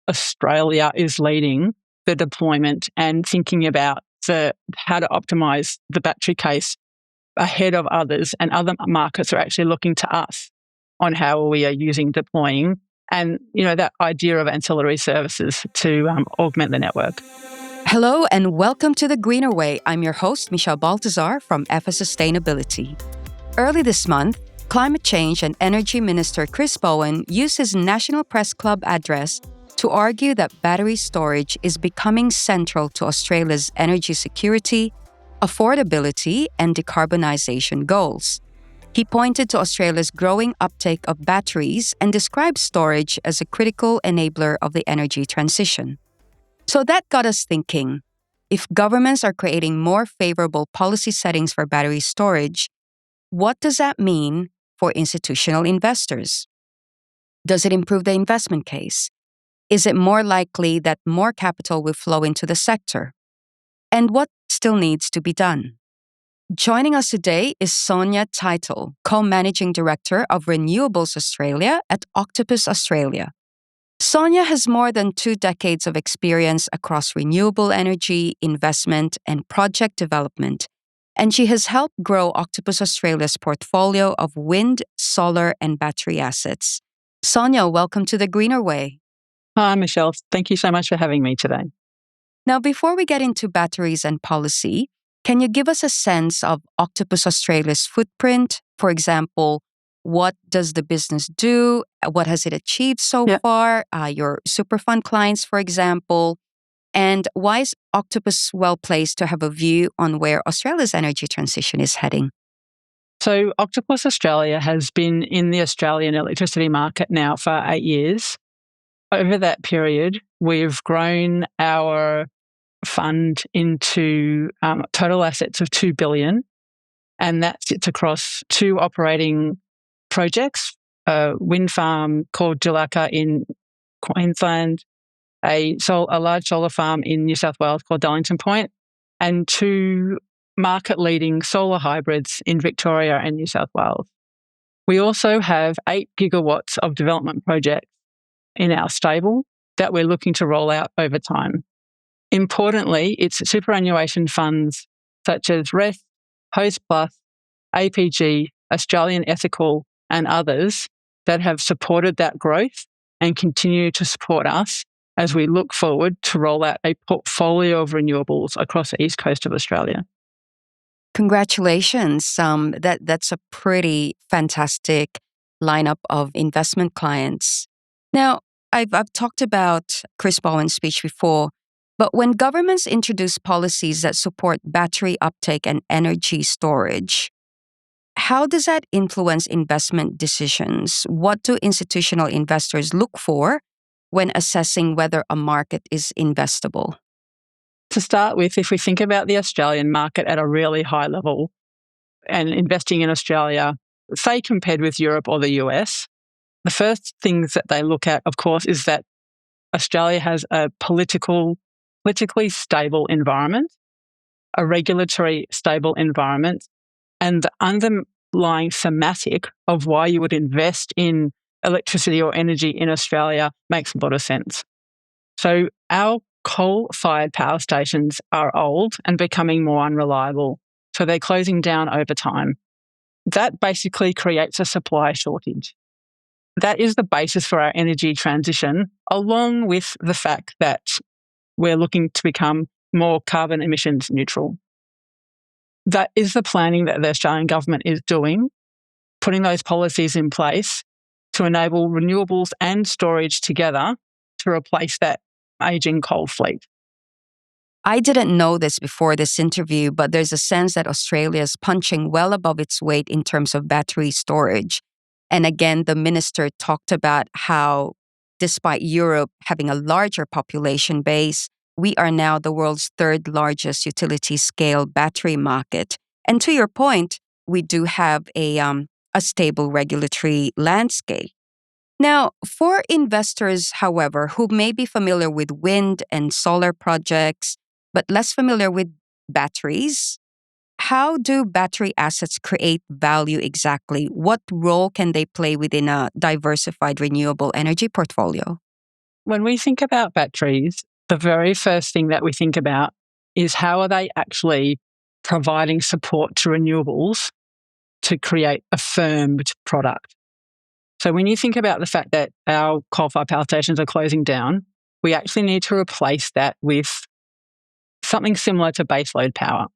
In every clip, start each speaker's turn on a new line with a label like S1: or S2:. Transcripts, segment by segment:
S1: Australia is leading the deployment and thinking about how to optimise the battery case ahead of others, and other markets are actually looking to us on how we are deploying, and that idea of ancillary services to augment the network.
S2: Hello and welcome to The Greener Way. I'm your host, Michelle Baltazar from FS Sustainability. Early this month, Climate Change and Energy Minister Chris Bowen used his National Press Club address to argue that battery storage is becoming central to Australia's energy security, affordability, and decarbonisation goals. He pointed to Australia's growing uptake of batteries and described storage as a critical enabler of the energy transition. So that got us thinking, if governments are creating more favourable policy settings for battery storage, what does that mean for institutional investors? Does it improve the investment case? Is it more likely that more capital will flow into the sector? And what still needs to be done? Joining us today is Sonia Teitel, Co-Managing Director of Renewables Australia at Octopus Australia. Sonia has more than 2 decades of experience across renewable energy, investment, and project development, and she has helped grow Octopus Australia's portfolio of wind, solar, and battery assets. Sonia, welcome to The Greener Way.
S1: Hi, Michelle. Thank you so much for having me today.
S2: Now, before we get into batteries and policy, can you give us a sense of Octopus Australia's footprint? For example, what does the business do? What has it achieved so far? Your super fund clients, for example. And why is Octopus well placed to have a view on where Australia's energy transition is heading?
S1: So Octopus Australia has been in the Australian electricity market now for 8 years. Over that period, we've grown our fund into total assets of $2 billion, and that sits across 2 operating projects, a wind farm called Julaka in Queensland, a large solar farm in New South Wales called Darlington Point, and 2 market-leading solar hybrids in Victoria and New South Wales. We also have 8 gigawatts of development projects in our stable that we're looking to roll out over time. Importantly, it's superannuation funds such as REST, Host Plus, APG, Australian Ethical, and others that have supported that growth and continue to support us as we look forward to roll out a portfolio of renewables across the east coast of Australia.
S2: Congratulations. That's a pretty fantastic lineup of investment clients. Now, I've talked about Chris Bowen's speech before, but when governments introduce policies that support battery uptake and energy storage, how does that influence investment decisions? What do institutional investors look for when assessing whether a market is investable?
S1: To start with, if we think about the Australian market at a really high level and investing in Australia, say compared with Europe or the US, the first things that they look at, of course, is that Australia has a politically stable environment, a regulatory stable environment, and the underlying thematic of why you would invest in electricity or energy in Australia makes a lot of sense. So our coal-fired power stations are old and becoming more unreliable, so they're closing down over time. That basically creates a supply shortage. That is the basis for our energy transition, along with the fact that we're looking to become more carbon emissions neutral. That is the planning that the Australian government is doing, putting those policies in place to enable renewables and storage together to replace that ageing coal fleet.
S2: I didn't know this before this interview, but there's a sense that Australia is punching well above its weight in terms of battery storage. And again, the minister talked about how, despite Europe having a larger population base, we are now the world's 3rd largest utility-scale battery market. And to your point, we do have a stable regulatory landscape. Now, for investors, however, who may be familiar with wind and solar projects, but less familiar with batteries, how do battery assets create value exactly? What role can they play within a diversified renewable energy portfolio?
S1: When we think about batteries, the very first thing that we think about is how are they actually providing support to renewables to create a firmed product. So when you think about the fact that our coal-fired power stations are closing down, we actually need to replace that with something similar to baseload power,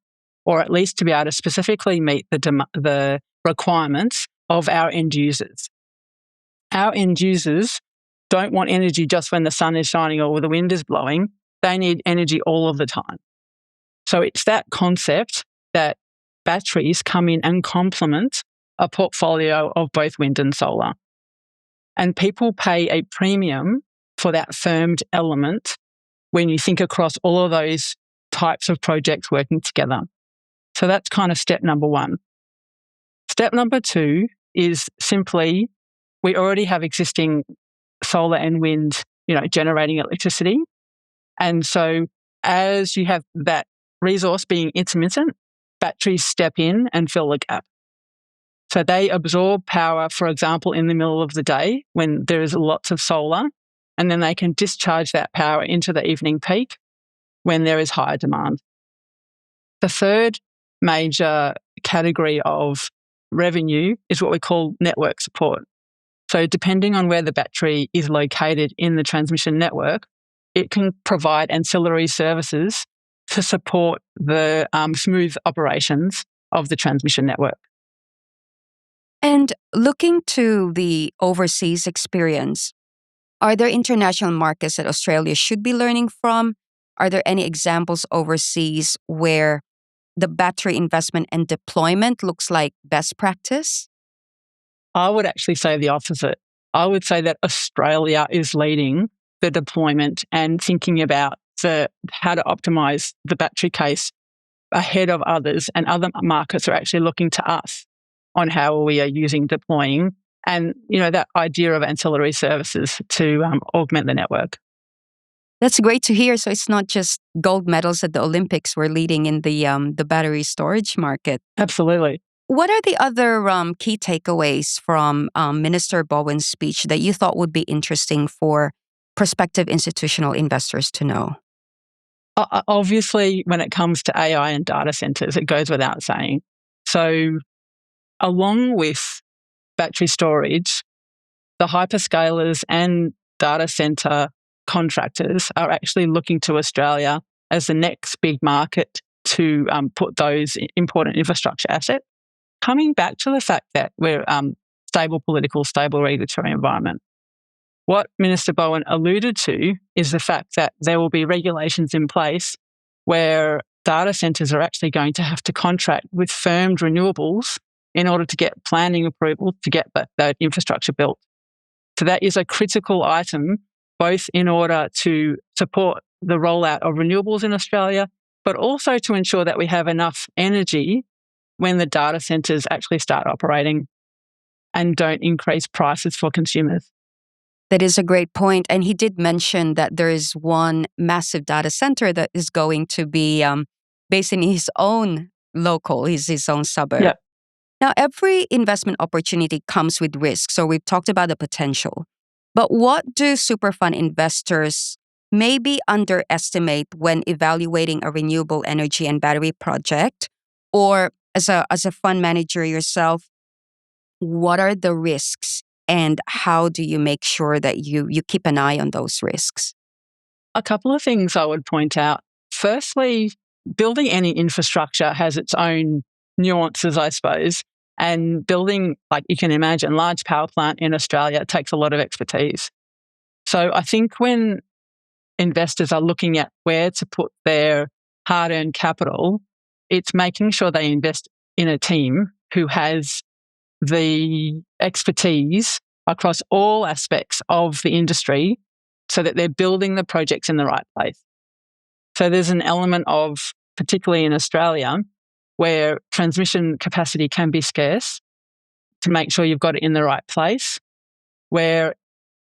S1: or at least to be able to specifically meet the requirements of our end users. Our end users don't want energy just when the sun is shining or the wind is blowing. They need energy all of the time. So it's that concept that batteries come in and complement a portfolio of both wind and solar. And people pay a premium for that firmed element when you think across all of those types of projects working together. So that's kind of step number one. Step number two is simply we already have existing solar and wind, generating electricity. And so as you have that resource being intermittent, batteries step in and fill the gap. So they absorb power, for example, in the middle of the day when there is lots of solar, and then they can discharge that power into the evening peak when there is higher demand. The third major category of revenue is what we call network support. So depending on where the battery is located in the transmission network, it can provide ancillary services to support the smooth operations of the transmission network.
S2: And looking to the overseas experience, are there international markets that Australia should be learning from? Are there any examples overseas where the battery investment and deployment looks like best practice?
S1: I would actually say the opposite. I would say that Australia is leading the deployment and thinking about how to optimize the battery case ahead of others, and other markets are actually looking to us on how we are deploying and, that idea of ancillary services to augment the network.
S2: That's great to hear. So it's not just gold medals at the Olympics we're leading in the battery storage market.
S1: Absolutely.
S2: What are the other key takeaways from Minister Bowen's speech that you thought would be interesting for prospective institutional investors to know?
S1: Obviously, when it comes to AI and data centers, it goes without saying. So along with battery storage, the hyperscalers and data center contractors are actually looking to Australia as the next big market to put those important infrastructure assets. Coming back to the fact that we're stable political, stable regulatory environment, what Minister Bowen alluded to is the fact that there will be regulations in place where data centres are actually going to have to contract with firmed renewables in order to get planning approval to get that infrastructure built. So that is a critical item, both in order to support the rollout of renewables in Australia, but also to ensure that we have enough energy when the data centres actually start operating and don't increase prices for consumers.
S2: That is a great point. And he did mention that there is one massive data center that is going to be based in his own his own suburb.
S1: Yeah.
S2: Now, every investment opportunity comes with risk. So we've talked about the potential. But what do superfund investors maybe underestimate when evaluating a renewable energy and battery project? Or as a fund manager yourself, what are the risks and how do you make sure that you keep an eye on those risks?
S1: A couple of things I would point out. Firstly, building any infrastructure has its own nuances, I suppose. And building, like you can imagine, large power plant in Australia takes a lot of expertise. So I think when investors are looking at where to put their hard-earned capital, it's making sure they invest in a team who has the expertise across all aspects of the industry so that they're building the projects in the right place. So there's an element of, particularly in Australia, where transmission capacity can be scarce, to make sure you've got it in the right place, where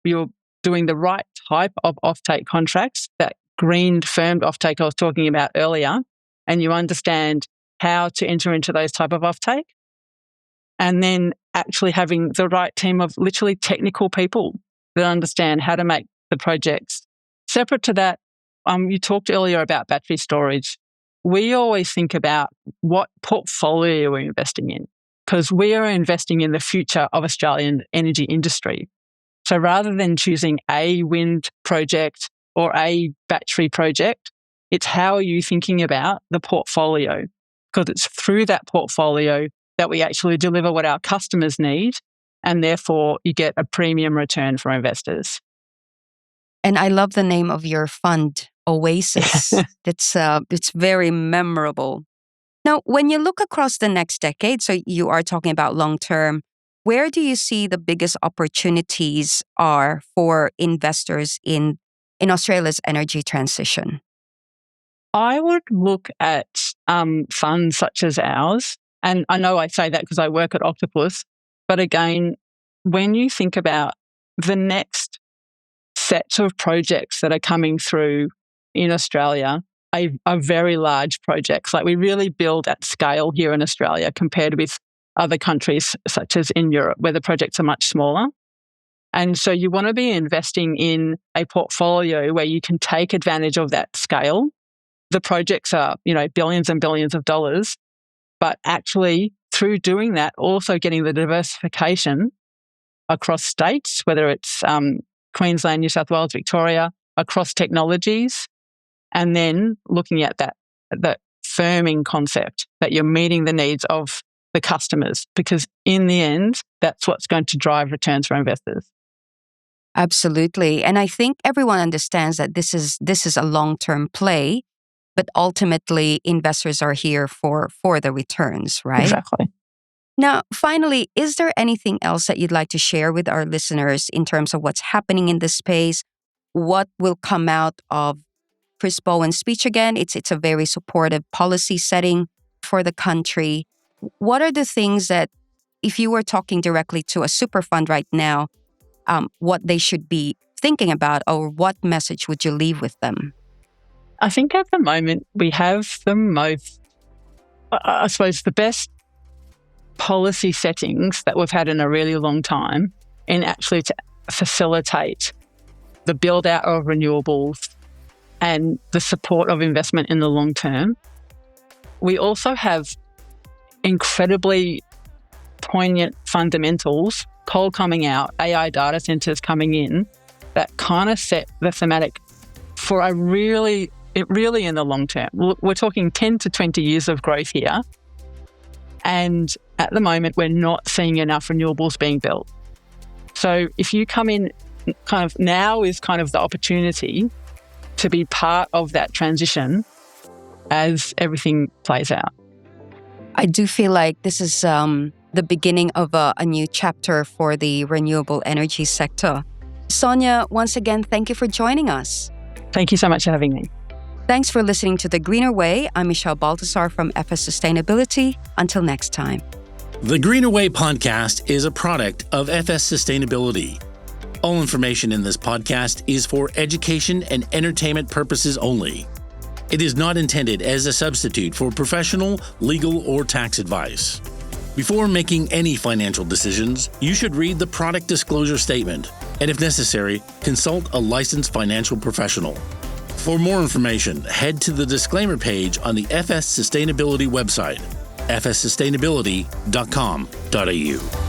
S1: you're doing the right type of offtake contracts, that green firmed offtake I was talking about earlier, and you understand how to enter into those type of offtake. And then actually having the right team of literally technical people that understand how to make the projects. Separate to that, you talked earlier about battery storage. We always think about what portfolio we're investing in, because we are investing in the future of Australian energy industry. So rather than choosing a wind project or a battery project, it's how are you thinking about the portfolio? Because it's through that portfolio that we actually deliver what our customers need, and therefore you get a premium return for investors.
S2: And I love the name of your fund, Oasis. It's very memorable. Now, when you look across the next decade, so you are talking about long term, where do you see the biggest opportunities are for investors in Australia's energy transition?
S1: I would look at funds such as ours. And I know I say that because I work at Octopus. But again, when you think about the next sets of projects that are coming through in Australia, are very large projects. Like, we really build at scale here in Australia compared with other countries such as in Europe, where the projects are much smaller. And so you want to be investing in a portfolio where you can take advantage of that scale. The projects are, billions and billions of dollars, but actually through doing that, also getting the diversification across states, whether it's Queensland, New South Wales, Victoria, across technologies, and then looking at that firming concept that you're meeting the needs of the customers, because in the end, that's what's going to drive returns for investors.
S2: Absolutely. And I think everyone understands that this is a long-term play, but ultimately investors are here for the returns, right?
S1: Exactly.
S2: Now, finally, is there anything else that you'd like to share with our listeners in terms of what's happening in this space? What will come out of Chris Bowen's speech again? It's a very supportive policy setting for the country. What are the things that, if you were talking directly to a super fund right now, what they should be thinking about, or what message would you leave with them?
S1: I think at the moment we have the most, I suppose, the best policy settings that we've had in a really long time in actually to facilitate the build out of renewables and the support of investment in the long term. We also have incredibly poignant fundamentals, coal coming out, AI data centers coming in, that kind of set the thematic for really in the long term. We're talking 10 to 20 years of growth here. And at the moment, we're not seeing enough renewables being built. So if you come in, kind of now is kind of the opportunity to be part of that transition as everything plays out.
S2: I do feel like this is the beginning of a new chapter for the renewable energy sector. Sonia, once again, thank you for joining us.
S1: Thank you so much for having me.
S2: Thanks for listening to The Greener Way. I'm Michelle Baltazar from FS Sustainability. Until next time.
S3: The Greener Way podcast is a product of FS Sustainability. All information in this podcast is for education and entertainment purposes only. It is not intended as a substitute for professional, legal, or tax advice. Before making any financial decisions, you should read the product disclosure statement, and if necessary, consult a licensed financial professional. For more information, head to the disclaimer page on the FS Sustainability website, fssustainability.com.au.